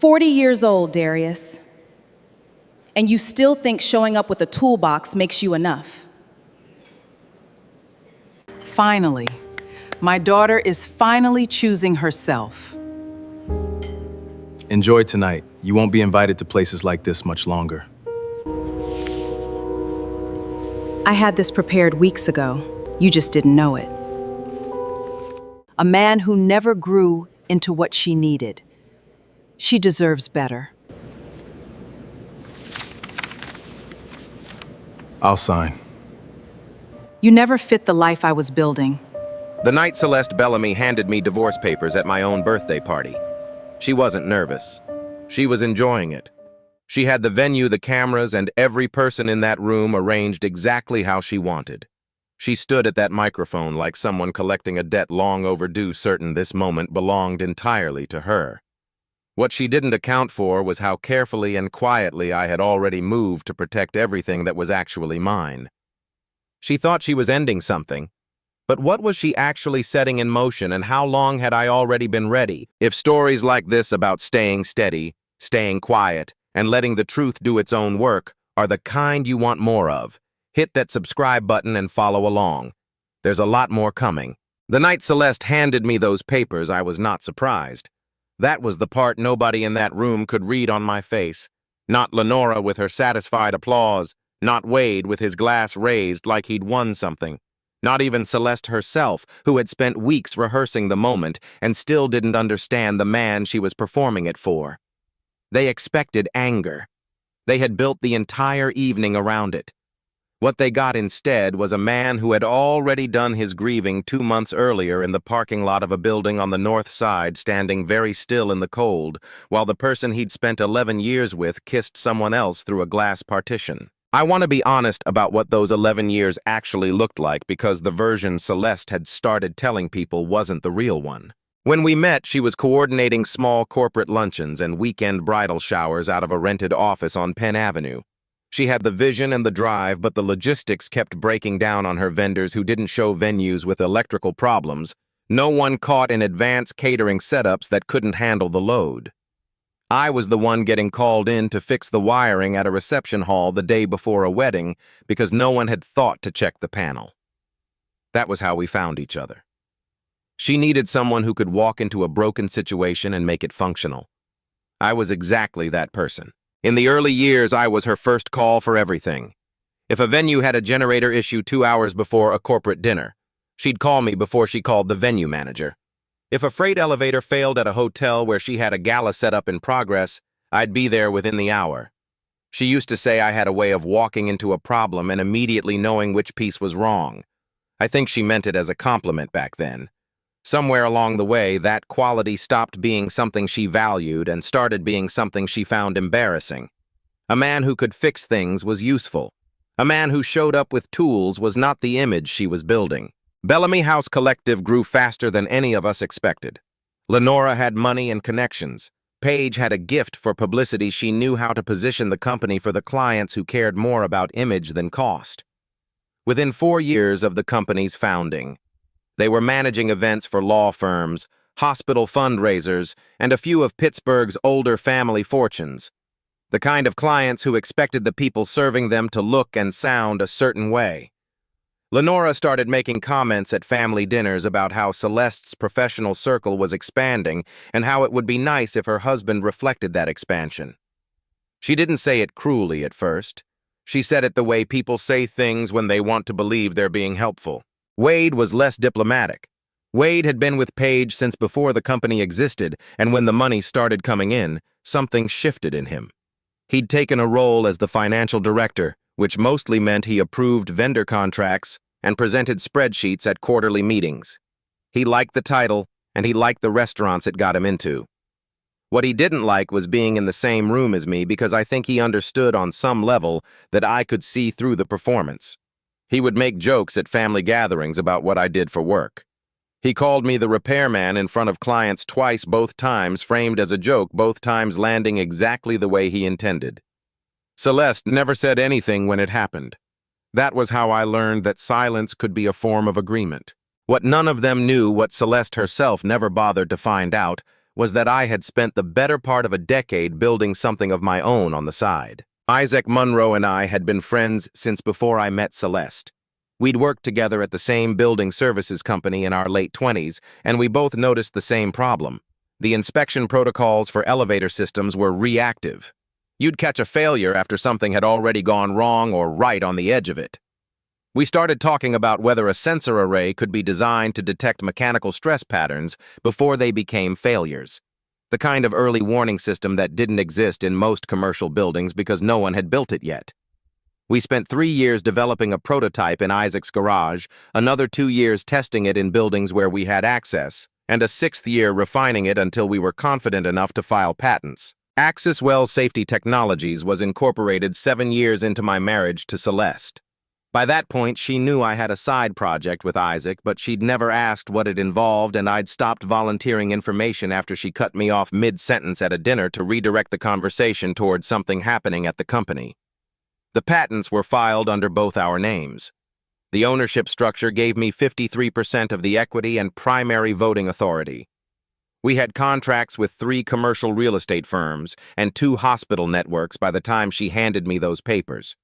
40 years old, Darius, and you still think showing up with a toolbox makes you enough. Finally, my daughter is finally choosing herself. Enjoy tonight. You won't be invited to places like this much longer. I had this prepared weeks ago. You just didn't know it. A man who never grew into what she needed. She deserves better. I'll sign. You never fit the life I was building. The night Celeste Bellamy handed me divorce papers at my own birthday party. She wasn't nervous. She was enjoying it. She had the venue, the cameras, and every person in that room arranged exactly how she wanted. She stood at that microphone like someone collecting a debt long overdue, certain this moment belonged entirely to her. What she didn't account for was how carefully and quietly I had already moved to protect everything that was actually mine. She thought she was ending something, but what was she actually setting in motion, and how long had I already been ready? If stories like this about staying steady, staying quiet, and letting the truth do its own work are the kind you want more of, hit that subscribe button and follow along. There's a lot more coming. The night Celeste handed me those papers, I was not surprised. That was the part nobody in that room could read on my face. Not Lenora with her satisfied applause, not Wade with his glass raised like he'd won something. Not even Celeste herself, who had spent weeks rehearsing the moment and still didn't understand the man she was performing it for. They expected anger. They had built the entire evening around it. What they got instead was a man who had already done his grieving 2 months earlier in the parking lot of a building on the north side, standing very still in the cold, while the person he'd spent 11 years with kissed someone else through a glass partition. I want to be honest about what those 11 years actually looked like, because the version Celeste had started telling people wasn't the real one. When we met, she was coordinating small corporate luncheons and weekend bridal showers out of a rented office on Penn Avenue. She had the vision and the drive, but the logistics kept breaking down on her vendors who didn't show venues with electrical problems. No one caught in advance catering setups that couldn't handle the load. I was the one getting called in to fix the wiring at a reception hall the day before a wedding because no one had thought to check the panel. That was how we found each other. She needed someone who could walk into a broken situation and make it functional. I was exactly that person. In the early years, I was her first call for everything. If a venue had a generator issue 2 hours before a corporate dinner, she'd call me before she called the venue manager. If a freight elevator failed at a hotel where she had a gala set up in progress, I'd be there within the hour. She used to say I had a way of walking into a problem and immediately knowing which piece was wrong. I think she meant it as a compliment back then. Somewhere along the way, that quality stopped being something she valued and started being something she found embarrassing. A man who could fix things was useful. A man who showed up with tools was not the image she was building. Bellamy House Collective grew faster than any of us expected. Lenora had money and connections. Paige had a gift for publicity. She knew how to position the company for the clients who cared more about image than cost. Within 4 years of the company's founding, they were managing events for law firms, hospital fundraisers, and a few of Pittsburgh's older family fortunes. The kind of clients who expected the people serving them to look and sound a certain way. Lenora started making comments at family dinners about how Celeste's professional circle was expanding and how it would be nice if her husband reflected that expansion. She didn't say it cruelly at first. She said it the way people say things when they want to believe they're being helpful. Wade was less diplomatic. Wade had been with Paige since before the company existed, and when the money started coming in, something shifted in him. He'd taken a role as the financial director, which mostly meant he approved vendor contracts and presented spreadsheets at quarterly meetings. He liked the title, and he liked the restaurants it got him into. What he didn't like was being in the same room as me, because I think he understood on some level that I could see through the performance. He would make jokes at family gatherings about what I did for work. He called me the repairman in front of clients twice, both times framed as a joke, both times landing exactly the way he intended. Celeste never said anything when it happened. That was how I learned that silence could be a form of agreement. What none of them knew, what Celeste herself never bothered to find out, was that I had spent the better part of a decade building something of my own on the side. Isaac Munro and I had been friends since before I met Celeste. We'd worked together at the same building services company in our late 20s, and we both noticed the same problem. The inspection protocols for elevator systems were reactive. You'd catch a failure after something had already gone wrong or right on the edge of it. We started talking about whether a sensor array could be designed to detect mechanical stress patterns before they became failures. The kind of early warning system that didn't exist in most commercial buildings because no one had built it yet. We spent 3 years developing a prototype in Isaac's garage, another 2 years testing it in buildings where we had access, and a 6th year refining it until we were confident enough to file patents. Axis Well Safety Technologies was incorporated 7 years into my marriage to Celeste. By that point, she knew I had a side project with Isaac, but she'd never asked what it involved, and I'd stopped volunteering information after she cut me off mid-sentence at a dinner to redirect the conversation towards something happening at the company. The patents were filed under both our names. The ownership structure gave me 53% of the equity and primary voting authority. We had contracts with 3 commercial real estate firms and 2 hospital networks by the time she handed me those papers.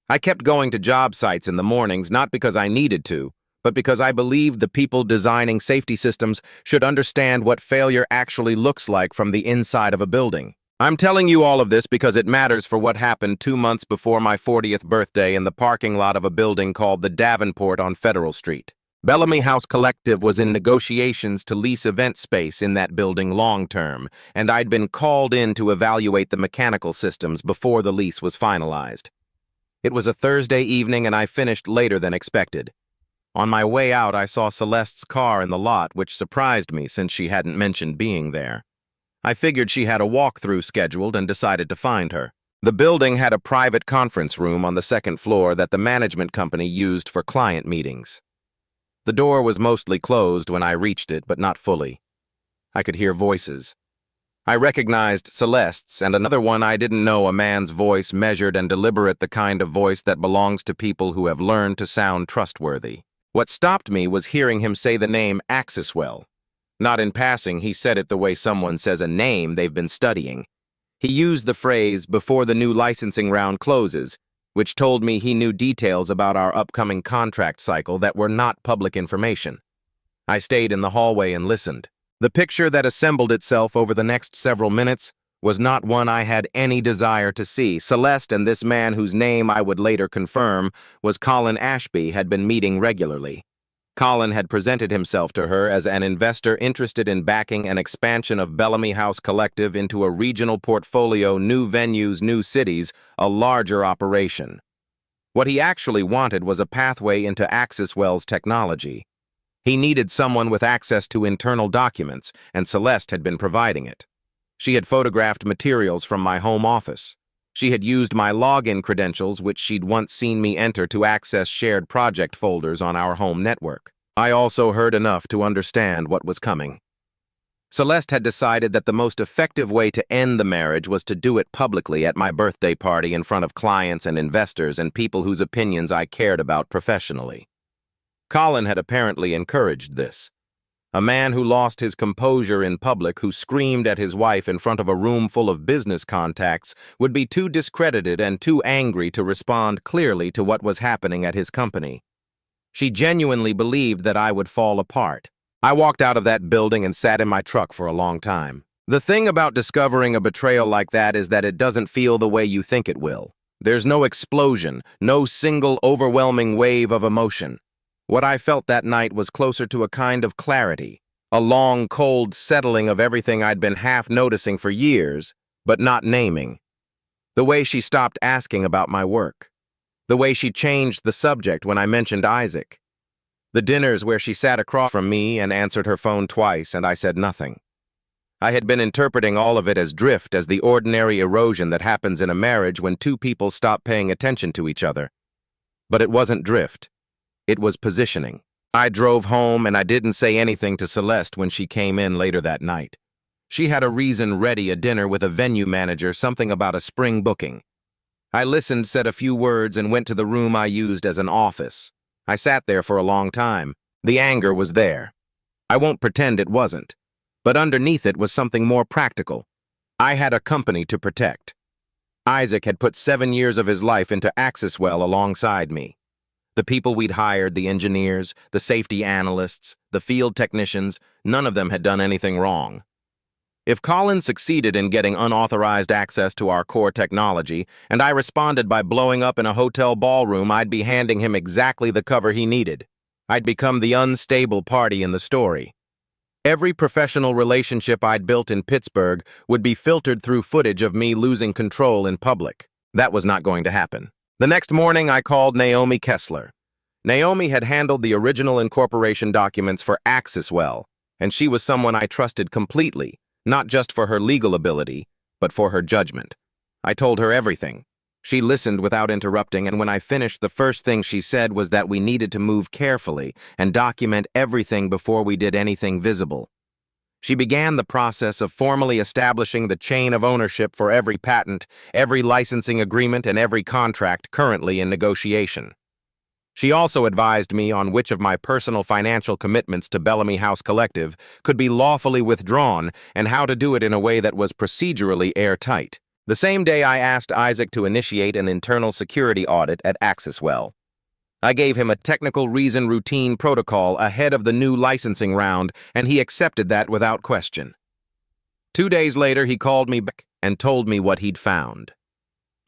I kept going to job sites in the mornings not because I needed to, but because I believed the people designing safety systems should understand what failure actually looks like from the inside of a building. I'm telling you all of this because it matters for what happened 2 months before my 40th birthday in the parking lot of a building called the Davenport on Federal Street. Bellamy House Collective was in negotiations to lease event space in that building long-term, and I'd been called in to evaluate the mechanical systems before the lease was finalized. It was a Thursday evening, and I finished later than expected. On my way out, I saw Celeste's car in the lot, which surprised me since she hadn't mentioned being there. I figured she had a walkthrough scheduled and decided to find her. The building had a private conference room on the 2nd floor that the management company used for client meetings. The door was mostly closed when I reached it, but not fully. I could hear voices. I recognized Celeste's and another one I didn't know, a man's voice, measured and deliberate, the kind of voice that belongs to people who have learned to sound trustworthy. What stopped me was hearing him say the name Axiswell. Not in passing, he said it the way someone says a name they've been studying. He used the phrase, "before the new licensing round closes," which told me he knew details about our upcoming contract cycle that were not public information. I stayed in the hallway and listened. The picture that assembled itself over the next several minutes was not one I had any desire to see. Celeste and this man, whose name I would later confirm was Colin Ashby, had been meeting regularly. Colin had presented himself to her as an investor interested in backing an expansion of Bellamy House Collective into a regional portfolio, new venues, new cities, a larger operation. What he actually wanted was a pathway into Axiswell's technology. He needed someone with access to internal documents, and Celeste had been providing it. She had photographed materials from my home office. She had used my login credentials, which she'd once seen me enter, to access shared project folders on our home network. I also heard enough to understand what was coming. Celeste had decided that the most effective way to end the marriage was to do it publicly at my birthday party in front of clients and investors and people whose opinions I cared about professionally. Colin had apparently encouraged this. A man who lost his composure in public, who screamed at his wife in front of a room full of business contacts, would be too discredited and too angry to respond clearly to what was happening at his company. She genuinely believed that I would fall apart. I walked out of that building and sat in my truck for a long time. The thing about discovering a betrayal like that is that it doesn't feel the way you think it will. There's no explosion, no single overwhelming wave of emotion. What I felt that night was closer to a kind of clarity, a long, cold settling of everything I'd been half noticing for years, but not naming. The way she stopped asking about my work. The way she changed the subject when I mentioned Isaac. The dinners where she sat across from me and answered her phone twice and I said nothing. I had been interpreting all of it as drift, as the ordinary erosion that happens in a marriage when 2 people stop paying attention to each other. But it wasn't drift. It was positioning. I drove home and I didn't say anything to Celeste when she came in later that night. She had a reason ready, a dinner with a venue manager, something about a spring booking. I listened, said a few words, and went to the room I used as an office. I sat there for a long time. The anger was there. I won't pretend it wasn't. But underneath it was something more practical. I had a company to protect. Isaac had put 7 years of his life into Axiswell alongside me. The people we'd hired, the engineers, the safety analysts, the field technicians, none of them had done anything wrong. If Colin succeeded in getting unauthorized access to our core technology, and I responded by blowing up in a hotel ballroom, I'd be handing him exactly the cover he needed. I'd become the unstable party in the story. Every professional relationship I'd built in Pittsburgh would be filtered through footage of me losing control in public. That was not going to happen. The next morning, I called Naomi Kessler. Naomi had handled the original incorporation documents for Axiswell, and she was someone I trusted completely, not just for her legal ability, but for her judgment. I told her everything. She listened without interrupting, and when I finished, the first thing she said was that we needed to move carefully and document everything before we did anything visible. She began the process of formally establishing the chain of ownership for every patent, every licensing agreement, and every contract currently in negotiation. She also advised me on which of my personal financial commitments to Bellamy House Collective could be lawfully withdrawn and how to do it in a way that was procedurally airtight. The same day, I asked Isaac to initiate an internal security audit at Axiswell. I gave him a technical reason routine protocol ahead of the new licensing round, and he accepted that without question. 2 days later, he called me back and told me what he'd found.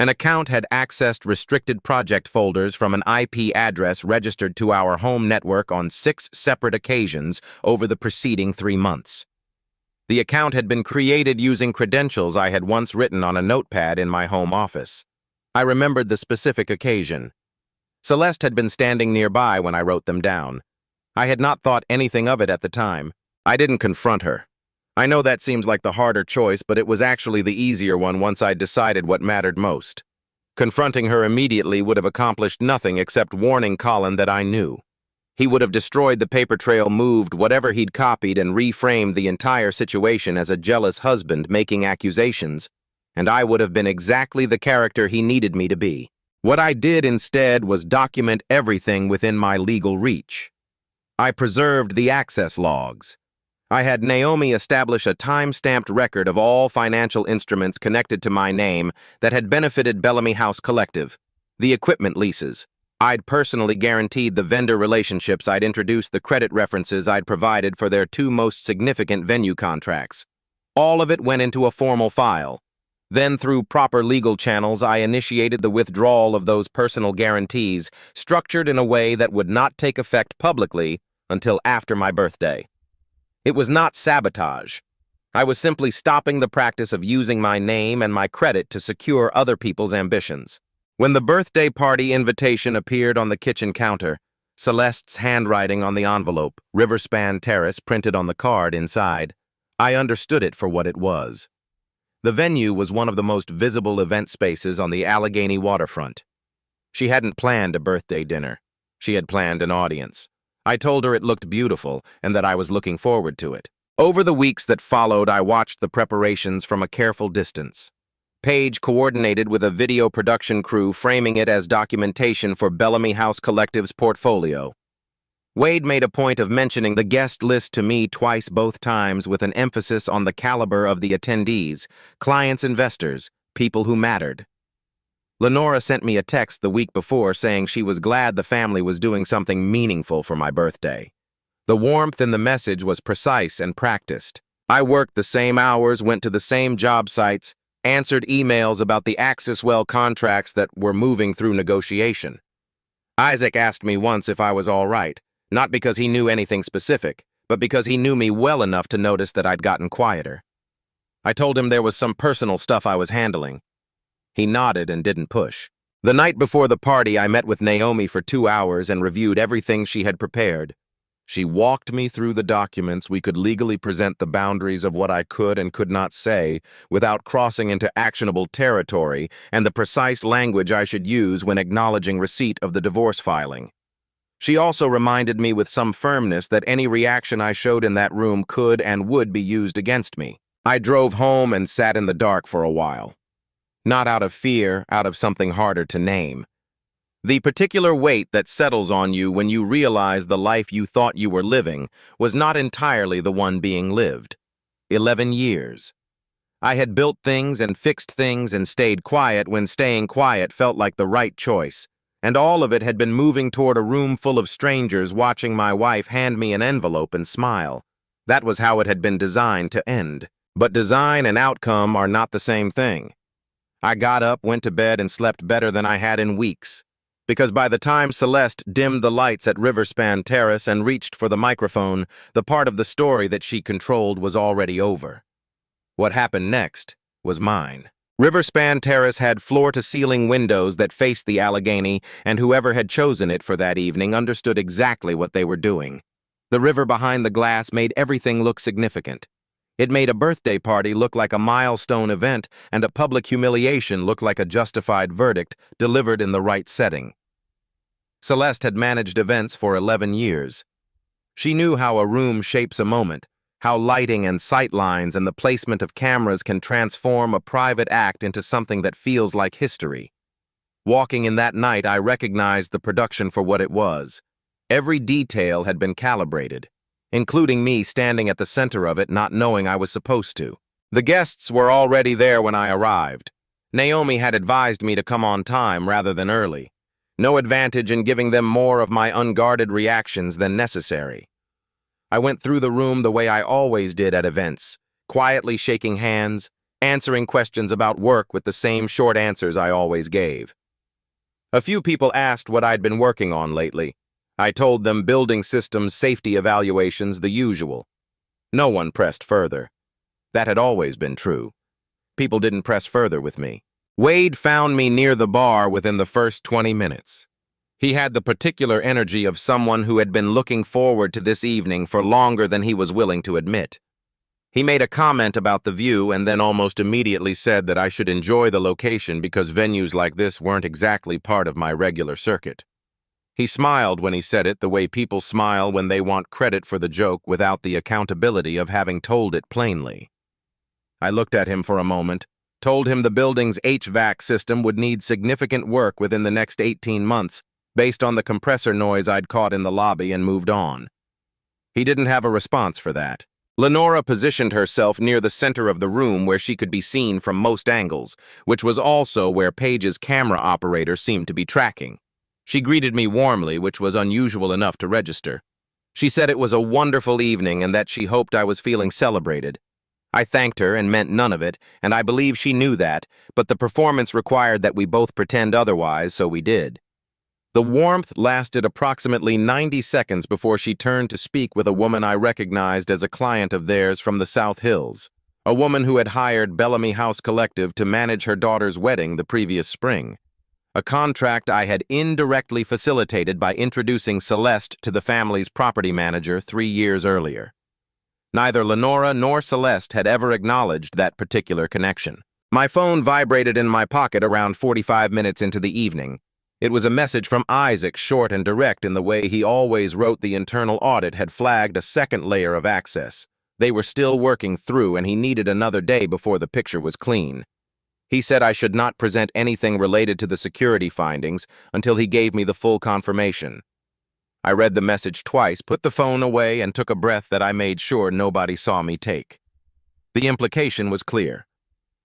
An account had accessed restricted project folders from an IP address registered to our home network on 6 separate occasions over the preceding 3 months. The account had been created using credentials I had once written on a notepad in my home office. I remembered the specific occasion. Celeste had been standing nearby when I wrote them down. I had not thought anything of it at the time. I didn't confront her. I know that seems like the harder choice, but it was actually the easier one once I'd decided what mattered most. Confronting her immediately would have accomplished nothing except warning Colin that I knew. He would have destroyed the paper trail, moved whatever he'd copied, and reframed the entire situation as a jealous husband making accusations, and I would have been exactly the character he needed me to be. What I did instead was document everything within my legal reach. I preserved the access logs. I had Naomi establish a time-stamped record of all financial instruments connected to my name that had benefited Bellamy House Collective, the equipment leases. I'd personally guaranteed the vendor relationships. I'd introduced the credit references I'd provided for their 2 most significant venue contracts. All of it went into a formal file. Then, through proper legal channels, I initiated the withdrawal of those personal guarantees, structured in a way that would not take effect publicly until after my birthday. It was not sabotage. I was simply stopping the practice of using my name and my credit to secure other people's ambitions. When the birthday party invitation appeared on the kitchen counter, Celeste's handwriting on the envelope, Riverspan Terrace, printed on the card inside, I understood it for what it was. The venue was one of the most visible event spaces on the Allegheny waterfront. She hadn't planned a birthday dinner. She had planned an audience. I told her it looked beautiful and that I was looking forward to it. Over the weeks that followed, I watched the preparations from a careful distance. Paige coordinated with a video production crew, framing it as documentation for Bellamy House Collective's portfolio. Wade made a point of mentioning the guest list to me twice, both times with an emphasis on the caliber of the attendees, clients, investors, people who mattered. Lenora sent me a text the week before saying she was glad the family was doing something meaningful for my birthday. The warmth in the message was precise and practiced. I worked the same hours, went to the same job sites, answered emails about the Axiswell contracts that were moving through negotiation. Isaac asked me once if I was all right, not because he knew anything specific, but because he knew me well enough to notice that I'd gotten quieter. I told him there was some personal stuff I was handling. He nodded and didn't push. The night before the party, I met with Naomi for 2 hours and reviewed everything she had prepared. She walked me through the documents. We could legally present the boundaries of what I could and could not say without crossing into actionable territory, and the precise language I should use when acknowledging receipt of the divorce filing. She also reminded me with some firmness that any reaction I showed in that room could and would be used against me. I drove home and sat in the dark for a while. Not out of fear, out of something harder to name. The particular weight that settles on you when you realize the life you thought you were living was not entirely the one being lived. 11 years. I had built things and fixed things and stayed quiet when staying quiet felt like the right choice, and all of it had been moving toward a room full of strangers watching my wife hand me an envelope and smile. That was how it had been designed to end. But design and outcome are not the same thing. I got up, went to bed, and slept better than I had in weeks. Because by the time Celeste dimmed the lights at Riverspan Terrace and reached for the microphone, the part of the story that she controlled was already over. What happened next was mine. Riverspan Terrace had floor-to-ceiling windows that faced the Allegheny, and whoever had chosen it for that evening understood exactly what they were doing. The river behind the glass made everything look significant. It made a birthday party look like a milestone event and a public humiliation look like a justified verdict delivered in the right setting. Celeste had managed events for 11 years. She knew how a room shapes a moment, how lighting and sightlines and the placement of cameras can transform a private act into something that feels like history. Walking in that night, I recognized the production for what it was. Every detail had been calibrated, including me standing at the center of it, not knowing I was supposed to. The guests were already there when I arrived. Naomi had advised me to come on time rather than early. No advantage in giving them more of my unguarded reactions than necessary. I went through the room the way I always did at events, quietly shaking hands, answering questions about work with the same short answers I always gave. A few people asked what I'd been working on lately. I told them building systems, safety evaluations, the usual. No one pressed further. That had always been true. People didn't press further with me. Wade found me near the bar within the first 20 minutes. He had the particular energy of someone who had been looking forward to this evening for longer than he was willing to admit. He made a comment about the view and then almost immediately said that I should enjoy the location because venues like this weren't exactly part of my regular circuit. He smiled when he said it the way people smile when they want credit for the joke without the accountability of having told it plainly. I looked at him for a moment, told him the building's HVAC system would need significant work within the next 18 months based on the compressor noise I'd caught in the lobby, and moved on. He didn't have a response for that. Lenora positioned herself near the center of the room where she could be seen from most angles, which was also where Paige's camera operator seemed to be tracking. She greeted me warmly, which was unusual enough to register. She said it was a wonderful evening and that she hoped I was feeling celebrated. I thanked her and meant none of it, and I believe she knew that, but the performance required that we both pretend otherwise, so we did. The warmth lasted approximately 90 seconds before she turned to speak with a woman I recognized as a client of theirs from the South Hills, a woman who had hired Bellamy House Collective to manage her daughter's wedding the previous spring. A contract I had indirectly facilitated by introducing Celeste to the family's property manager 3 years earlier. Neither Lenora nor Celeste had ever acknowledged that particular connection. My phone vibrated in my pocket around 45 minutes into the evening. It was a message from Isaac, short and direct in the way he always wrote. The internal audit had flagged a second layer of access. They were still working through, and he needed another day before the picture was clean. He said I should not present anything related to the security findings until he gave me the full confirmation. I read the message twice, put the phone away, and took a breath that I made sure nobody saw me take. The implication was clear.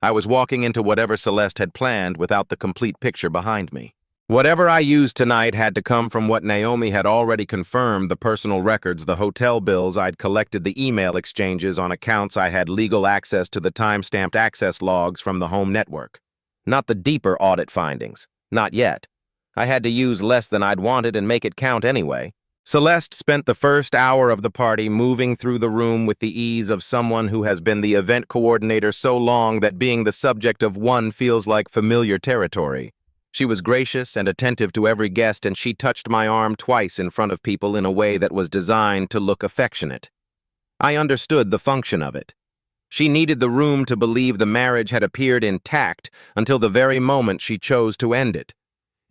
I was walking into whatever Celeste had planned without the complete picture behind me. Whatever I used tonight had to come from what Naomi had already confirmed: the personal records, the hotel bills I'd collected, the email exchanges on accounts I had legal access to, the time-stamped access logs from the home network. Not the deeper audit findings. Not yet. I had to use less than I'd wanted and make it count anyway. Celeste spent the first hour of the party moving through the room with the ease of someone who has been the event coordinator so long that being the subject of one feels like familiar territory. She was gracious and attentive to every guest, and she touched my arm twice in front of people in a way that was designed to look affectionate. I understood the function of it. She needed the room to believe the marriage had appeared intact until the very moment she chose to end it.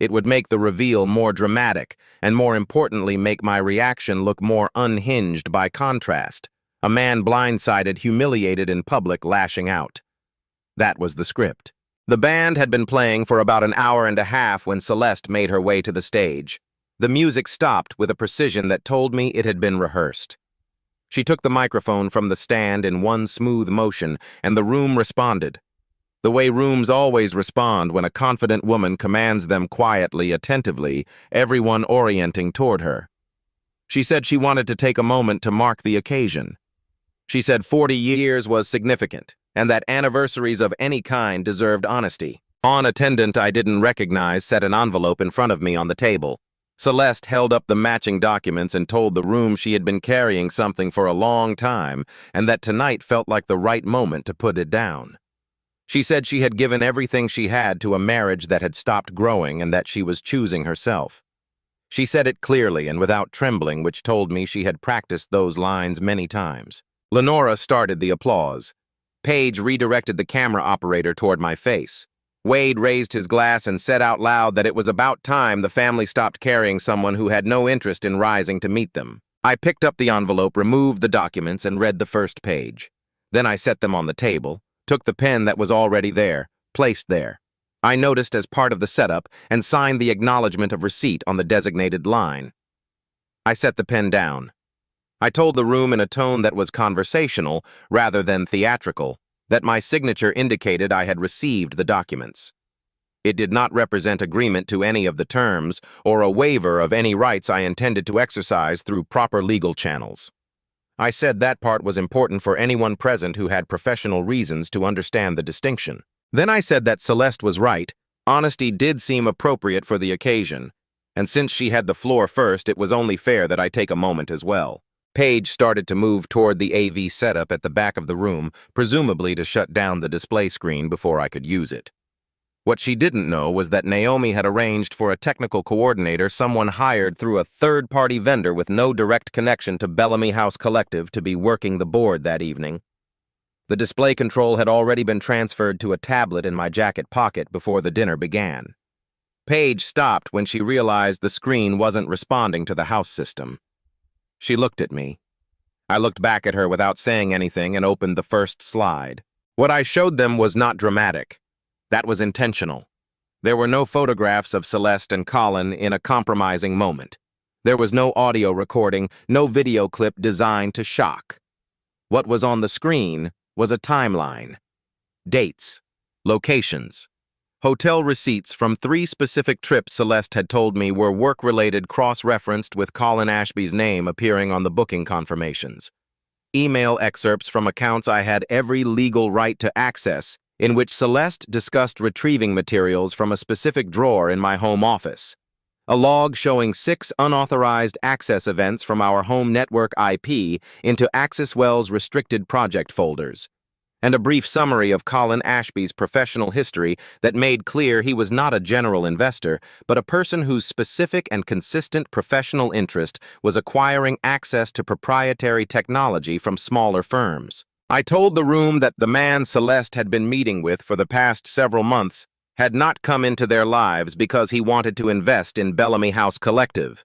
It would make the reveal more dramatic, and more importantly, make my reaction look more unhinged by contrast. A man blindsided, humiliated in public, lashing out. That was the script. The band had been playing for about an hour and a half when Celeste made her way to the stage. The music stopped with a precision that told me it had been rehearsed. She took the microphone from the stand in one smooth motion, and the room responded. The way rooms always respond when a confident woman commands them quietly, attentively, everyone orienting toward her. She said she wanted to take a moment to mark the occasion. She said 40 years was significant, and that anniversaries of any kind deserved honesty. An attendant I didn't recognize set an envelope in front of me on the table. Celeste held up the matching documents and told the room she had been carrying something for a long time, and that tonight felt like the right moment to put it down. She said she had given everything she had to a marriage that had stopped growing and that she was choosing herself. She said it clearly and without trembling, which told me she had practiced those lines many times. Lenora started the applause. Paige redirected the camera operator toward my face. Wade raised his glass and said out loud that it was about time the family stopped carrying someone who had no interest in rising to meet them. I picked up the envelope, removed the documents, and read the first page. Then I set them on the table, took the pen that was already there, placed there. I noticed as part of the setup and signed the acknowledgement of receipt on the designated line. I set the pen down. I told the room in a tone that was conversational rather than theatrical that my signature indicated I had received the documents. It did not represent agreement to any of the terms or a waiver of any rights I intended to exercise through proper legal channels. I said that part was important for anyone present who had professional reasons to understand the distinction. Then I said that Celeste was right. Honesty did seem appropriate for the occasion, and since she had the floor first, it was only fair that I take a moment as well. Paige started to move toward the AV setup at the back of the room, presumably to shut down the display screen before I could use it. What she didn't know was that Naomi had arranged for a technical coordinator, someone hired through a third-party vendor with no direct connection to Bellamy House Collective, to be working the board that evening. The display control had already been transferred to a tablet in my jacket pocket before the dinner began. Paige stopped when she realized the screen wasn't responding to the house system. She looked at me. I looked back at her without saying anything and opened the first slide. What I showed them was not dramatic. That was intentional. There were no photographs of Celeste and Colin in a compromising moment. There was no audio recording, no video clip designed to shock. What was on the screen was a timeline. Dates, locations, hotel receipts from 3 specific trips Celeste had told me were work-related, cross-referenced with Colin Ashby's name appearing on the booking confirmations. Email excerpts from accounts I had every legal right to access, in which Celeste discussed retrieving materials from a specific drawer in my home office. A log showing 6 unauthorized access events from our home network IP into AccessWell's restricted project folders, and a brief summary of Colin Ashby's professional history that made clear he was not a general investor, but a person whose specific and consistent professional interest was acquiring access to proprietary technology from smaller firms. I told the room that the man Celeste had been meeting with for the past several months had not come into their lives because he wanted to invest in Bellamy House Collective.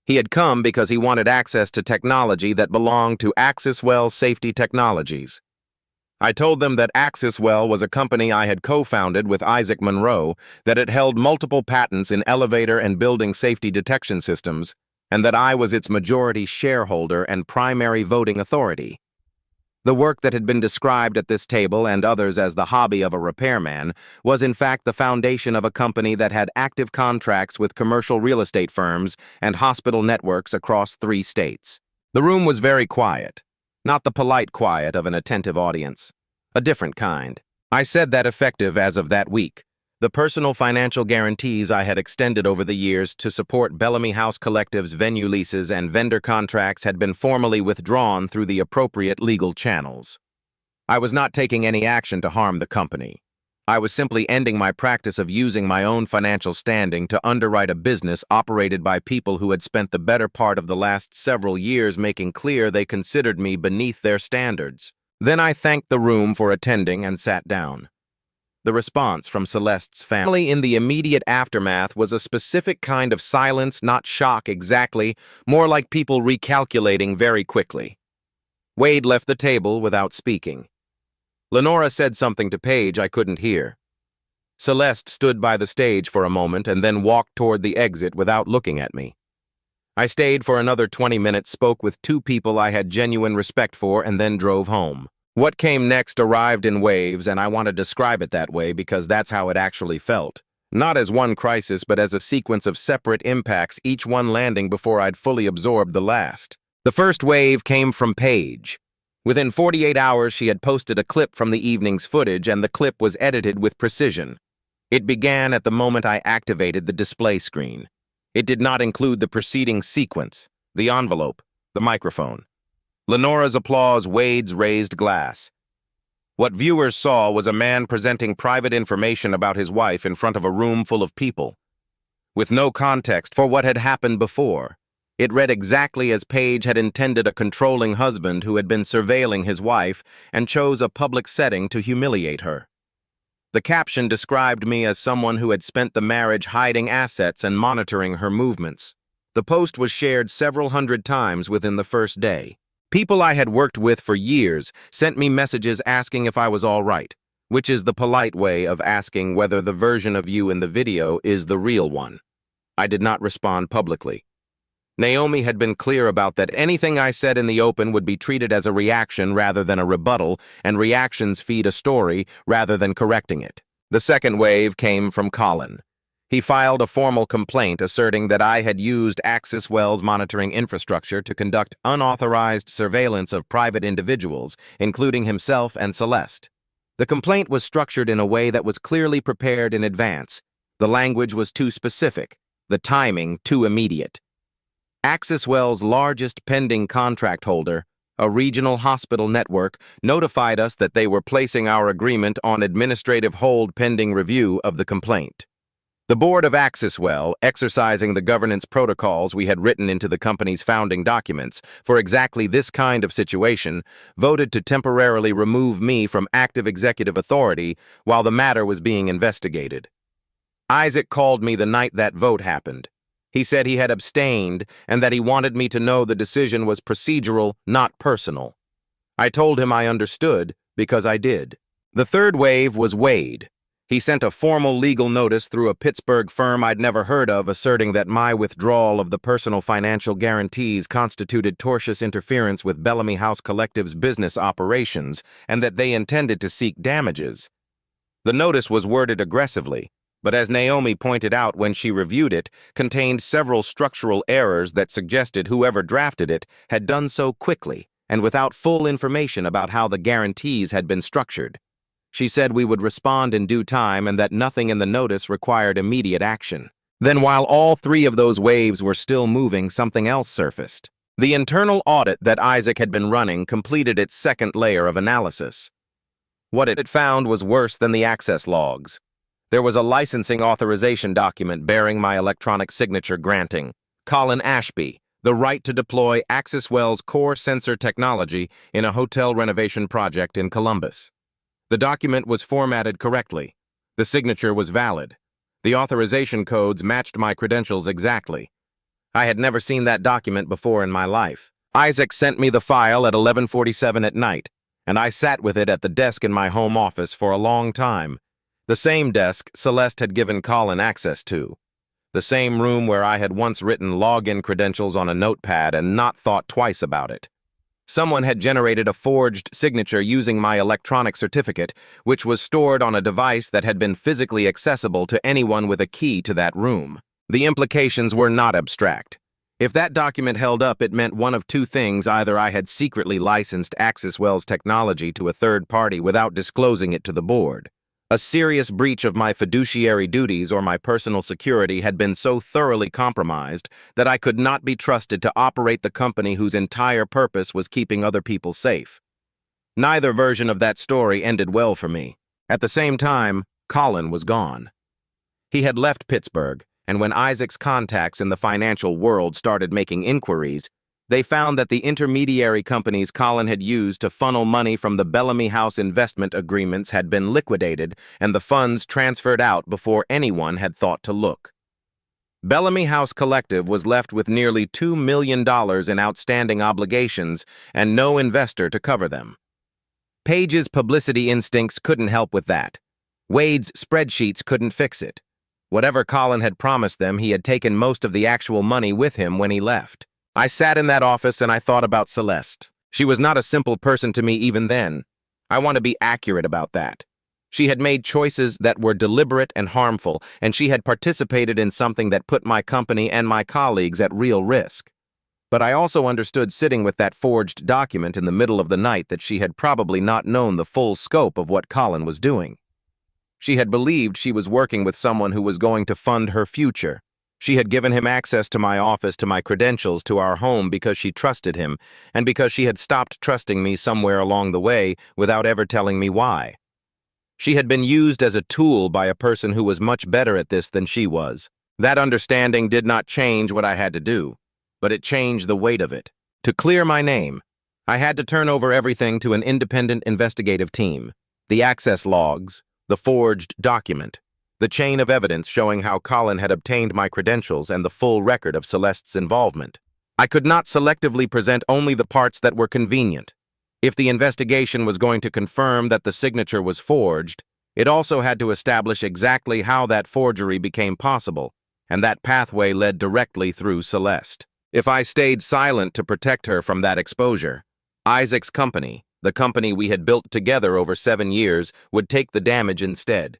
He had come because he wanted access to technology that belonged to AccessWell Safety Technologies. I told them that AccessWell was a company I had co-founded with Isaac Monroe, that it held multiple patents in elevator and building safety detection systems, and that I was its majority shareholder and primary voting authority. The work that had been described at this table and others as the hobby of a repairman was in fact the foundation of a company that had active contracts with commercial real estate firms and hospital networks across 3 states. The room was very quiet. Not the polite quiet of an attentive audience. A different kind. I said that effective as of that week, the personal financial guarantees I had extended over the years to support Bellamy House Collective's venue leases and vendor contracts had been formally withdrawn through the appropriate legal channels. I was not taking any action to harm the company. I was simply ending my practice of using my own financial standing to underwrite a business operated by people who had spent the better part of the last several years making clear they considered me beneath their standards. Then I thanked the room for attending and sat down. The response from Celeste's family in the immediate aftermath was a specific kind of silence, not shock exactly, more like people recalculating very quickly. Wade left the table without speaking. Lenora said something to Paige I couldn't hear. Celeste stood by the stage for a moment and then walked toward the exit without looking at me. I stayed for another 20 minutes, spoke with two people I had genuine respect for, and then drove home. What came next arrived in waves, and I want to describe it that way because that's how it actually felt. Not as one crisis, but as a sequence of separate impacts, each one landing before I'd fully absorbed the last. The first wave came from Paige. Within 48 hours, she had posted a clip from the evening's footage, and the clip was edited with precision. It began at the moment I activated the display screen. It did not include the preceding sequence, the envelope, the microphone. Lenora's applause, Wade's raised glass. What viewers saw was a man presenting private information about his wife in front of a room full of people, with no context for what had happened before. It read exactly as Paige had intended: a controlling husband who had been surveilling his wife and chose a public setting to humiliate her. The caption described me as someone who had spent the marriage hiding assets and monitoring her movements. The post was shared several hundred times within the first day. People I had worked with for years sent me messages asking if I was all right, which is the polite way of asking whether the version of you in the video is the real one. I did not respond publicly. Naomi had been clear about that anything I said in the open would be treated as a reaction rather than a rebuttal, and reactions feed a story rather than correcting it. The second wave came from Colin. He filed a formal complaint asserting that I had used Axiswell's monitoring infrastructure to conduct unauthorized surveillance of private individuals, including himself and Celeste. The complaint was structured in a way that was clearly prepared in advance. The language was too specific, the timing too immediate. Axiswell's largest pending contract holder, a regional hospital network, notified us that they were placing our agreement on administrative hold pending review of the complaint. The board of Axiswell, exercising the governance protocols we had written into the company's founding documents for exactly this kind of situation, voted to temporarily remove me from active executive authority while the matter was being investigated. Isaac called me the night that vote happened. He said he had abstained and that he wanted me to know the decision was procedural, not personal. I told him I understood, because I did. The third wave was Wade. He sent a formal legal notice through a Pittsburgh firm I'd never heard of, asserting that my withdrawal of the personal financial guarantees constituted tortious interference with Bellamy House Collective's business operations and that they intended to seek damages. The notice was worded aggressively, but as Naomi pointed out when she reviewed it, contained several structural errors that suggested whoever drafted it had done so quickly and without full information about how the guarantees had been structured. She said we would respond in due time and that nothing in the notice required immediate action. Then, while all three of those waves were still moving, something else surfaced. The internal audit that Isaac had been running completed its second layer of analysis. What it found was worse than the access logs. There was a licensing authorization document bearing my electronic signature granting Colin Ashby the right to deploy Axiswell's core sensor technology in a hotel renovation project in Columbus. The document was formatted correctly. The signature was valid. The authorization codes matched my credentials exactly. I had never seen that document before in my life. Isaac sent me the file at 11:47 at night, and I sat with it at the desk in my home office for a long time. The same desk Celeste had given Colin access to. The same room where I had once written login credentials on a notepad and not thought twice about it. Someone had generated a forged signature using my electronic certificate, which was stored on a device that had been physically accessible to anyone with a key to that room. The implications were not abstract. If that document held up, it meant one of two things: either I had secretly licensed Axiswell's technology to a third party without disclosing it to the board. A serious breach of my fiduciary duties, or my personal security had been so thoroughly compromised that I could not be trusted to operate the company whose entire purpose was keeping other people safe. Neither version of that story ended well for me. At the same time, Colin was gone. He had left Pittsburgh, and when Isaac's contacts in the financial world started making inquiries, they found that the intermediary companies Colin had used to funnel money from the Bellamy House investment agreements had been liquidated and the funds transferred out before anyone had thought to look. Bellamy House Collective was left with nearly $2 million in outstanding obligations and no investor to cover them. Paige's publicity instincts couldn't help with that. Wade's spreadsheets couldn't fix it. Whatever Colin had promised them, he had taken most of the actual money with him when he left. I sat in that office and I thought about Celeste. She was not a simple person to me even then. I want to be accurate about that. She had made choices that were deliberate and harmful, and she had participated in something that put my company and my colleagues at real risk. But I also understood sitting with that forged document in the middle of the night that she had probably not known the full scope of what Colin was doing. She had believed she was working with someone who was going to fund her future. She had given him access to my office, to my credentials, to our home because she trusted him, and because she had stopped trusting me somewhere along the way without ever telling me why. She had been used as a tool by a person who was much better at this than she was. That understanding did not change what I had to do, but it changed the weight of it. To clear my name, I had to turn over everything to an independent investigative team. The access logs, the forged document, the chain of evidence showing how Colin had obtained my credentials, and the full record of Celeste's involvement. I could not selectively present only the parts that were convenient. If the investigation was going to confirm that the signature was forged, it also had to establish exactly how that forgery became possible, and that pathway led directly through Celeste. If I stayed silent to protect her from that exposure, Isaac's company, the company we had built together over 7 years, would take the damage instead.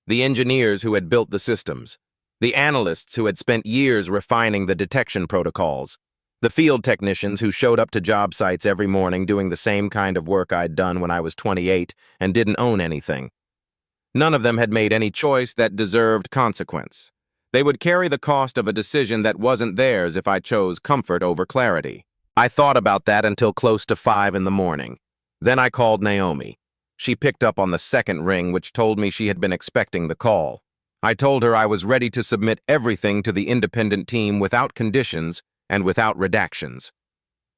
The engineers who had built the systems, the analysts who had spent years refining the detection protocols, the field technicians who showed up to job sites every morning doing the same kind of work I'd done when I was 28 and didn't own anything. None of them had made any choice that deserved consequence. They would carry the cost of a decision that wasn't theirs if I chose comfort over clarity. I thought about that until close to 5 in the morning. Then I called Naomi. She picked up on the second ring, which told me she had been expecting the call. I told her I was ready to submit everything to the independent team without conditions and without redactions.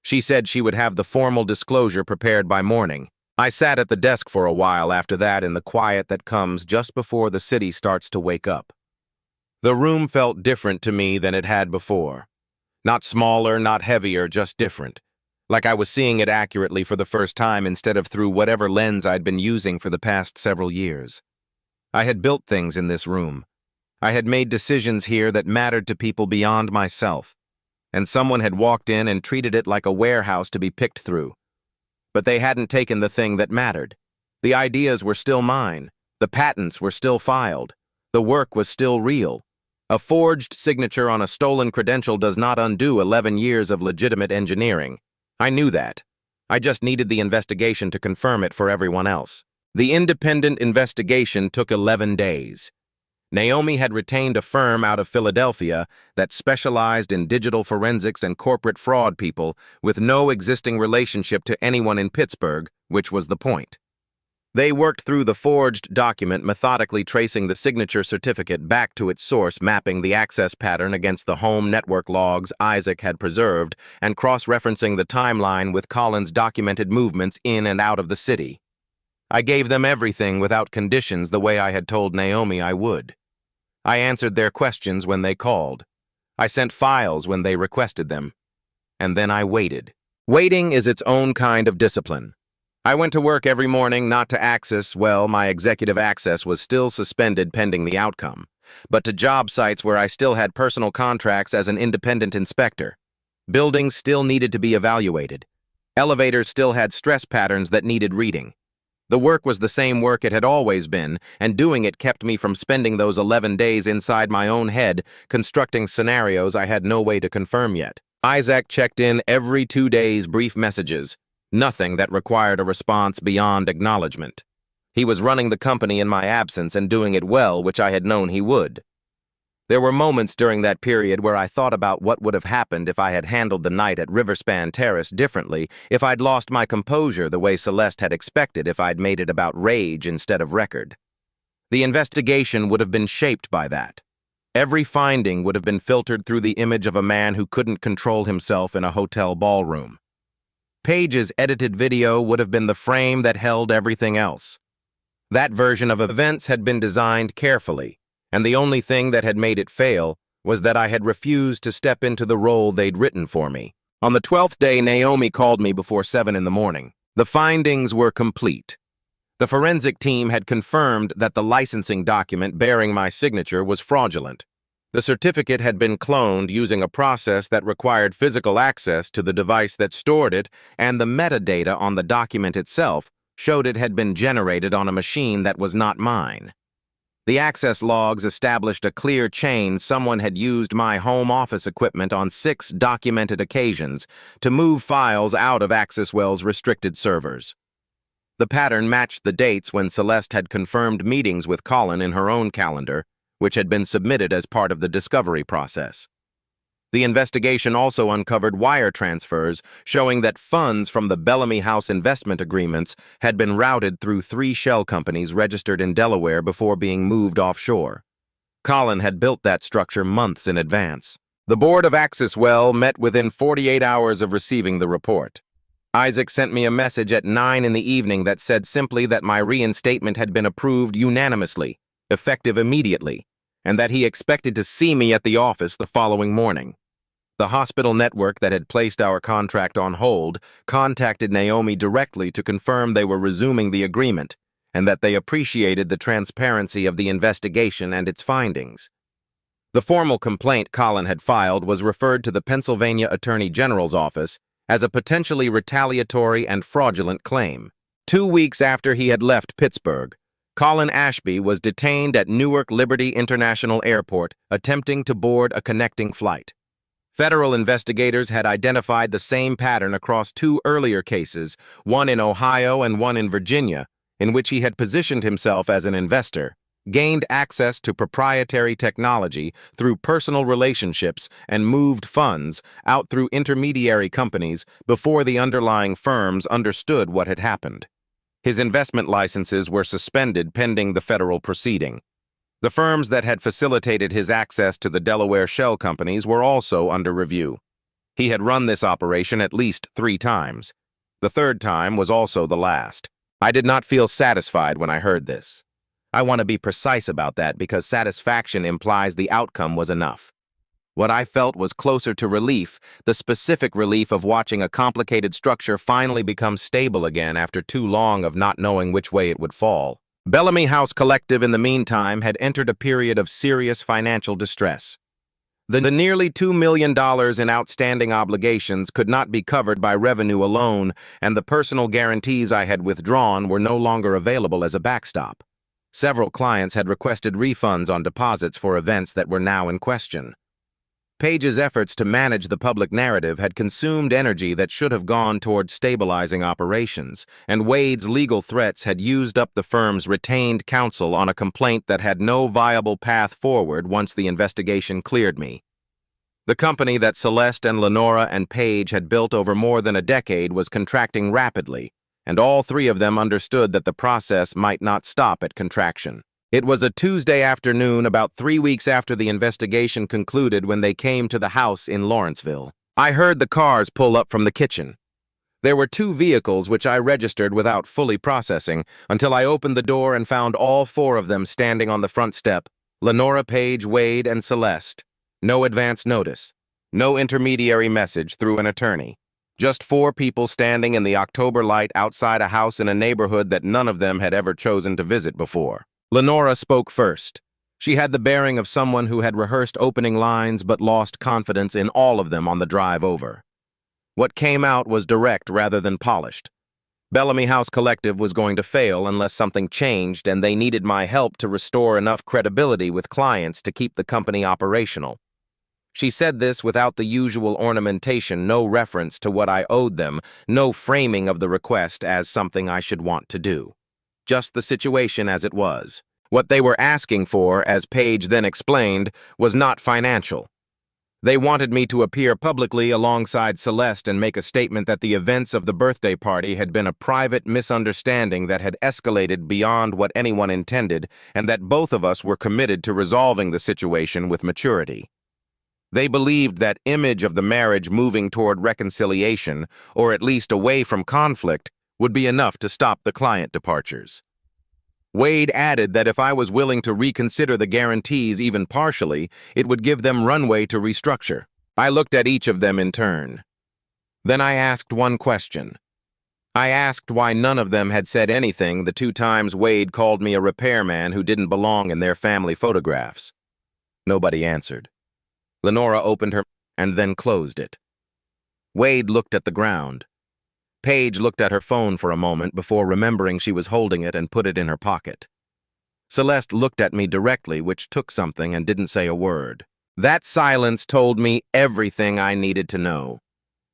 She said she would have the formal disclosure prepared by morning. I sat at the desk for a while after that in the quiet that comes just before the city starts to wake up. The room felt different to me than it had before. Not smaller, not heavier, just different. Like I was seeing it accurately for the first time instead of through whatever lens I'd been using for the past several years. I had built things in this room. I had made decisions here that mattered to people beyond myself. And someone had walked in and treated it like a warehouse to be picked through. But they hadn't taken the thing that mattered. The ideas were still mine. The patents were still filed. The work was still real. A forged signature on a stolen credential does not undo 11 years of legitimate engineering. I knew that. I just needed the investigation to confirm it for everyone else. The independent investigation took 11 days. Naomi had retained a firm out of Philadelphia that specialized in digital forensics and corporate fraud people with no existing relationship to anyone in Pittsburgh, which was the point. They worked through the forged document, methodically tracing the signature certificate back to its source, mapping the access pattern against the home network logs Isaac had preserved, and cross-referencing the timeline with Colin's documented movements in and out of the city. I gave them everything without conditions the way I had told Naomi I would. I answered their questions when they called. I sent files when they requested them. And then I waited. Waiting is its own kind of discipline. I went to work every morning not to access, well, my executive access was still suspended pending the outcome, but to job sites where I still had personal contracts as an independent inspector. Buildings still needed to be evaluated. Elevators still had stress patterns that needed reading. The work was the same work it had always been, and doing it kept me from spending those 11 days inside my own head, constructing scenarios I had no way to confirm yet. Isaac checked in every 2 days, brief messages, nothing that required a response beyond acknowledgement. He was running the company in my absence and doing it well, which I had known he would. There were moments during that period where I thought about what would have happened if I had handled the night at Riverspan Terrace differently, if I'd lost my composure the way Celeste had expected, if I'd made it about rage instead of record. The investigation would have been shaped by that. Every finding would have been filtered through the image of a man who couldn't control himself in a hotel ballroom. Paige's edited video would have been the frame that held everything else. That version of events had been designed carefully, and the only thing that had made it fail was that I had refused to step into the role they'd written for me. On the 12th day, Naomi called me before 7 in the morning. The findings were complete. The forensic team had confirmed that the licensing document bearing my signature was fraudulent. The certificate had been cloned using a process that required physical access to the device that stored it, and the metadata on the document itself showed it had been generated on a machine that was not mine. The access logs established a clear chain. Someone had used my home office equipment on 6 documented occasions to move files out of AccessWell's restricted servers. The pattern matched the dates when Celeste had confirmed meetings with Colin in her own calendar, which had been submitted as part of the discovery process. The investigation also uncovered wire transfers showing that funds from the Bellamy House investment agreements had been routed through 3 shell companies registered in Delaware before being moved offshore. Colin had built that structure months in advance. The board of AccessWell met within 48 hours of receiving the report. Isaac sent me a message at 9 in the evening that said simply that my reinstatement had been approved unanimously, effective immediately, and that he expected to see me at the office the following morning. The hospital network that had placed our contract on hold contacted Naomi directly to confirm they were resuming the agreement and that they appreciated the transparency of the investigation and its findings. The formal complaint Colin had filed was referred to the Pennsylvania Attorney General's office as a potentially retaliatory and fraudulent claim. 2 weeks after he had left Pittsburgh, Colin Ashby was detained at Newark Liberty International Airport attempting to board a connecting flight. Federal investigators had identified the same pattern across 2 earlier cases, one in Ohio and one in Virginia, in which he had positioned himself as an investor, gained access to proprietary technology through personal relationships, and moved funds out through intermediary companies before the underlying firms understood what had happened. His investment licenses were suspended pending the federal proceeding. The firms that had facilitated his access to the Delaware shell companies were also under review. He had run this operation at least 3 times. The 3rd time was also the last. I did not feel satisfied when I heard this. I want to be precise about that because satisfaction implies the outcome was enough. What I felt was closer to relief, the specific relief of watching a complicated structure finally become stable again after too long of not knowing which way it would fall. Bellamy House Collective, in the meantime, had entered a period of serious financial distress. The nearly $2 million in outstanding obligations could not be covered by revenue alone, and the personal guarantees I had withdrawn were no longer available as a backstop. Several clients had requested refunds on deposits for events that were now in question. Page's efforts to manage the public narrative had consumed energy that should have gone toward stabilizing operations, and Wade's legal threats had used up the firm's retained counsel on a complaint that had no viable path forward once the investigation cleared me. The company that Celeste and Lenora and Page had built over more than a decade was contracting rapidly, and all 3 of them understood that the process might not stop at contraction. It was a Tuesday afternoon about 3 weeks after the investigation concluded when they came to the house in Lawrenceville. I heard the cars pull up from the kitchen. There were 2 vehicles which I registered without fully processing until I opened the door and found all 4 of them standing on the front step: Lenora, Page, Wade, and Celeste. No advance notice. No intermediary message through an attorney. Just 4 people standing in the October light outside a house in a neighborhood that none of them had ever chosen to visit before. Lenora spoke first. She had the bearing of someone who had rehearsed opening lines but lost confidence in all of them on the drive over. What came out was direct rather than polished. Bellamy House Collective was going to fail unless something changed, and they needed my help to restore enough credibility with clients to keep the company operational. She said this without the usual ornamentation, no reference to what I owed them, no framing of the request as something I should want to do. Just the situation as it was. What they were asking for, as Page then explained, was not financial. They wanted me to appear publicly alongside Celeste and make a statement that the events of the birthday party had been a private misunderstanding that had escalated beyond what anyone intended, and that both of us were committed to resolving the situation with maturity. They believed that image of the marriage moving toward reconciliation, or at least away from conflict, would be enough to stop the client departures. Wade added that if I was willing to reconsider the guarantees even partially, it would give them runway to restructure. I looked at each of them in turn. Then I asked one question. I asked why none of them had said anything the 2 times Wade called me a repairman who didn't belong in their family photographs. Nobody answered. Lenora opened her and then closed it. Wade looked at the ground. Paige looked at her phone for a moment before remembering she was holding it and put it in her pocket. Celeste looked at me directly, which took something, and didn't say a word. That silence told me everything I needed to know.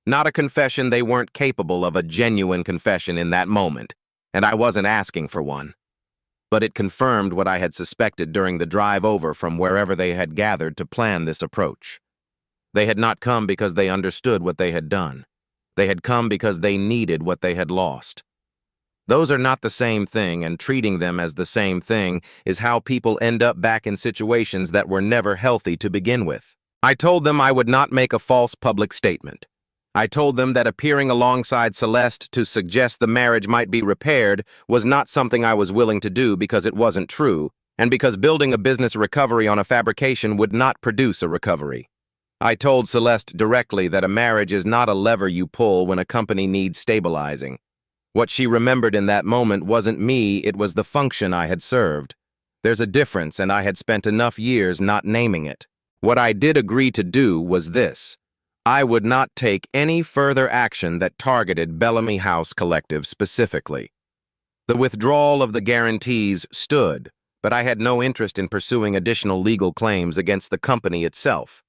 Not a confession. They weren't capable of a genuine confession in that moment, and I wasn't asking for one. But it confirmed what I had suspected during the drive over from wherever they had gathered to plan this approach. They had not come because they understood what they had done. They had come because they needed what they had lost. Those are not the same thing, and treating them as the same thing is how people end up back in situations that were never healthy to begin with. I told them I would not make a false public statement. I told them that appearing alongside Celeste to suggest the marriage might be repaired was not something I was willing to do because it wasn't true, and because building a business recovery on a fabrication would not produce a recovery. I told Celeste directly that a marriage is not a lever you pull when a company needs stabilizing. What she remembered in that moment wasn't me, it was the function I had served. There's a difference, and I had spent enough years not naming it. What I did agree to do was this. I would not take any further action that targeted Bellamy House Collective specifically. The withdrawal of the guarantees stood, but I had no interest in pursuing additional legal claims against the company itself.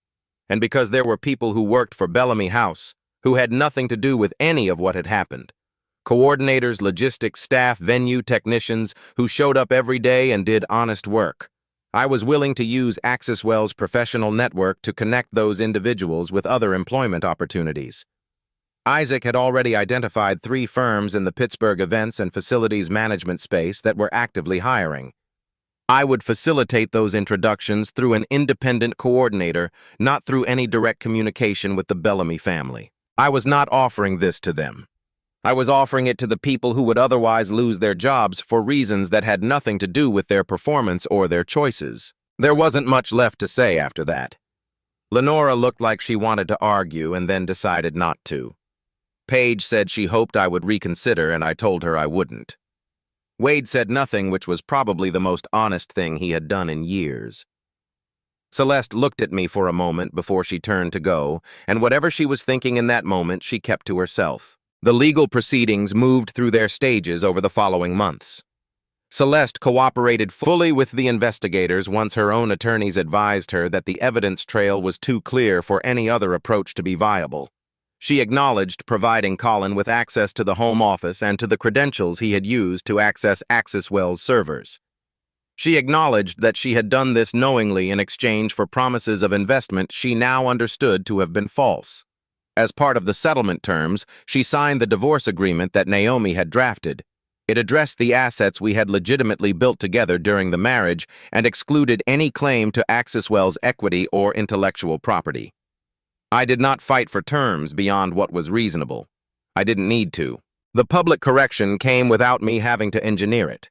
And because there were people who worked for Bellamy House who had nothing to do with any of what had happened. Coordinators, logistics staff, venue technicians who showed up every day and did honest work. I was willing to use Axiswell's professional network to connect those individuals with other employment opportunities. Isaac had already identified 3 firms in the Pittsburgh events and facilities management space that were actively hiring. I would facilitate those introductions through an independent coordinator, not through any direct communication with the Bellamy family. I was not offering this to them. I was offering it to the people who would otherwise lose their jobs for reasons that had nothing to do with their performance or their choices. There wasn't much left to say after that. Lenora looked like she wanted to argue and then decided not to. Paige said she hoped I would reconsider, and I told her I wouldn't. Wade said nothing, which was probably the most honest thing he had done in years. Celeste looked at me for a moment before she turned to go, and whatever she was thinking in that moment, she kept to herself. The legal proceedings moved through their stages over the following months. Celeste cooperated fully with the investigators once her own attorneys advised her that the evidence trail was too clear for any other approach to be viable. She acknowledged providing Colin with access to the home office and to the credentials he had used to access Axiswell's servers. She acknowledged that she had done this knowingly in exchange for promises of investment she now understood to have been false. As part of the settlement terms, she signed the divorce agreement that Naomi had drafted. It addressed the assets we had legitimately built together during the marriage and excluded any claim to Axiswell's equity or intellectual property. I did not fight for terms beyond what was reasonable. I didn't need to. The public correction came without me having to engineer it.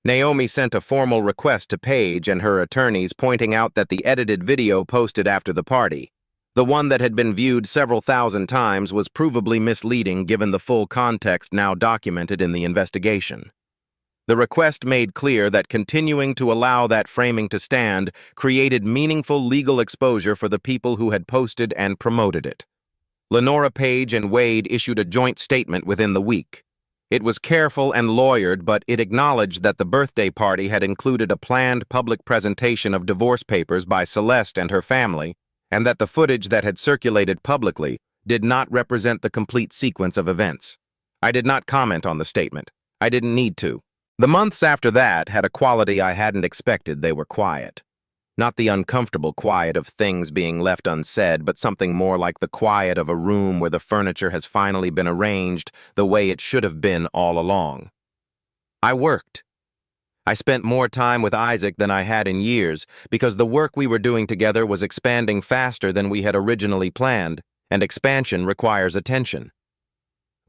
Naomi sent a formal request to Paige and her attorneys pointing out that the edited video posted after the party, the one that had been viewed several thousand times, was provably misleading given the full context now documented in the investigation. The request made clear that continuing to allow that framing to stand created meaningful legal exposure for the people who had posted and promoted it. Lenora, Paige, and Wade issued a joint statement within the week. It was careful and lawyered, but it acknowledged that the birthday party had included a planned public presentation of divorce papers by Celeste and her family, and that the footage that had circulated publicly did not represent the complete sequence of events. I did not comment on the statement. I didn't need to. The months after that had a quality I hadn't expected. They were quiet. Not the uncomfortable quiet of things being left unsaid, but something more like the quiet of a room where the furniture has finally been arranged the way it should have been all along. I worked. I spent more time with Isaac than I had in years because the work we were doing together was expanding faster than we had originally planned, and expansion requires attention.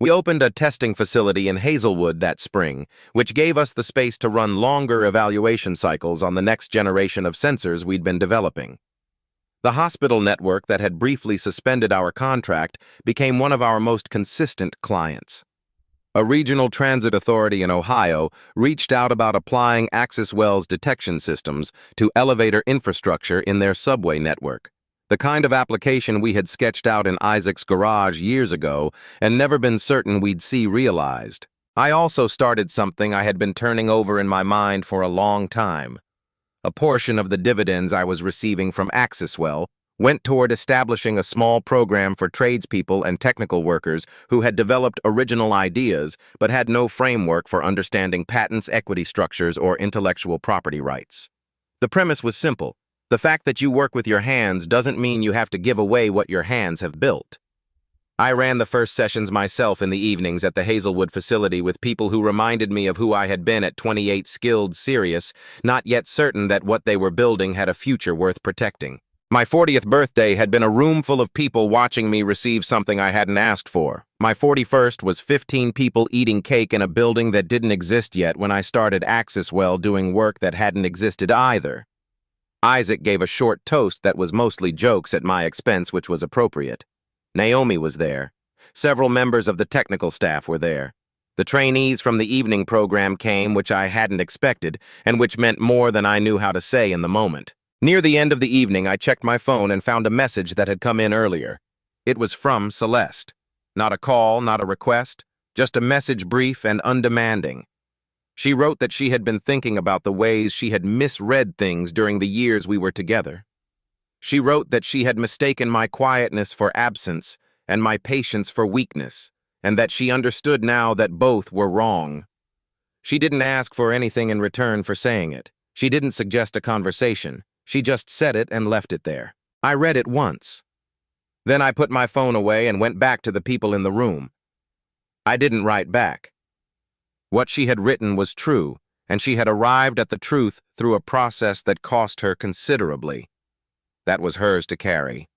We opened a testing facility in Hazelwood that spring, which gave us the space to run longer evaluation cycles on the next generation of sensors we'd been developing. The hospital network that had briefly suspended our contract became one of our most consistent clients. A regional transit authority in Ohio reached out about applying Axis Wells detection systems to elevator infrastructure in their subway network. The kind of application we had sketched out in Isaac's garage years ago and never been certain we'd see realized. I also started something I had been turning over in my mind for a long time. A portion of the dividends I was receiving from AxisWell went toward establishing a small program for tradespeople and technical workers who had developed original ideas but had no framework for understanding patents, equity structures, or intellectual property rights. The premise was simple. The fact that you work with your hands doesn't mean you have to give away what your hands have built. I ran the first sessions myself in the evenings at the Hazelwood facility with people who reminded me of who I had been at 28, skilled, serious, not yet certain that what they were building had a future worth protecting. My 40th birthday had been a room full of people watching me receive something I hadn't asked for. My 41st was 15 people eating cake in a building that didn't exist yet when I started AxisWell doing work that hadn't existed either. Isaac gave a short toast that was mostly jokes at my expense, which was appropriate. Naomi was there. Several members of the technical staff were there. The trainees from the evening program came, which I hadn't expected, and which meant more than I knew how to say in the moment. Near the end of the evening, I checked my phone and found a message that had come in earlier. It was from Celeste. Not a call, not a request, just a message brief and undemanding. She wrote that she had been thinking about the ways she had misread things during the years we were together. She wrote that she had mistaken my quietness for absence and my patience for weakness, and that she understood now that both were wrong. She didn't ask for anything in return for saying it. She didn't suggest a conversation. She just said it and left it there. I read it once. Then I put my phone away and went back to the people in the room. I didn't write back. What she had written was true, and she had arrived at the truth through a process that cost her considerably. That was hers to carry.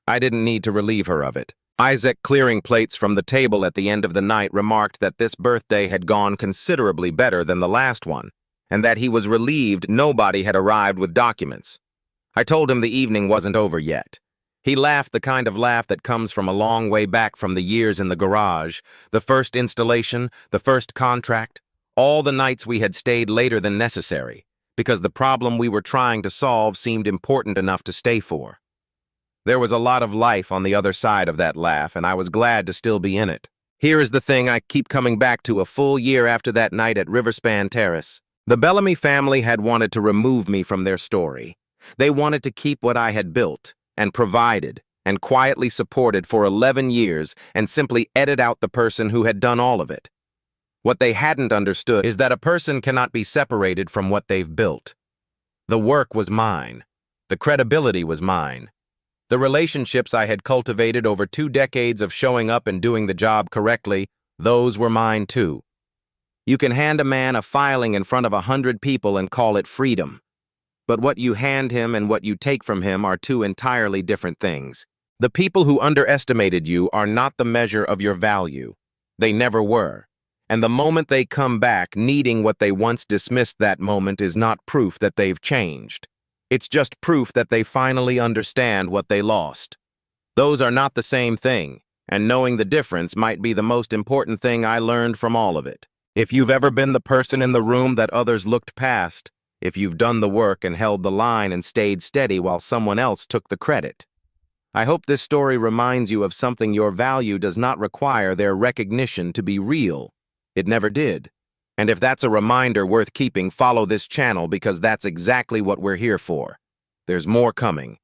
I didn't need to relieve her of it. Isaac, clearing plates from the table at the end of the night, remarked that this birthday had gone considerably better than the last one, and that he was relieved nobody had arrived with documents. I told him the evening wasn't over yet. He laughed the kind of laugh that comes from a long way back from the years in the garage, the first installation, the first contract, all the nights we had stayed later than necessary, because the problem we were trying to solve seemed important enough to stay for. There was a lot of life on the other side of that laugh, and I was glad to still be in it. Here is the thing I keep coming back to a full year after that night at Riverspan Terrace. The Bellamy family had wanted to remove me from their story. They wanted to keep what I had built and provided and quietly supported for 11 years and simply edit out the person who had done all of it. What they hadn't understood is that a person cannot be separated from what they've built. The work was mine. The credibility was mine. The relationships I had cultivated over 2 decades of showing up and doing the job correctly, those were mine too. You can hand a man a filing in front of 100 people and call it freedom. But what you hand him and what you take from him are 2 entirely different things. The people who underestimated you are not the measure of your value. They never were. And the moment they come back needing what they once dismissed that moment is not proof that they've changed. It's just proof that they finally understand what they lost. Those are not the same thing, and knowing the difference might be the most important thing I learned from all of it. If you've ever been the person in the room that others looked past, if you've done the work and held the line and stayed steady while someone else took the credit. I hope this story reminds you of something: your value does not require their recognition to be real. It never did. And if that's a reminder worth keeping, follow this channel because that's exactly what we're here for. There's more coming.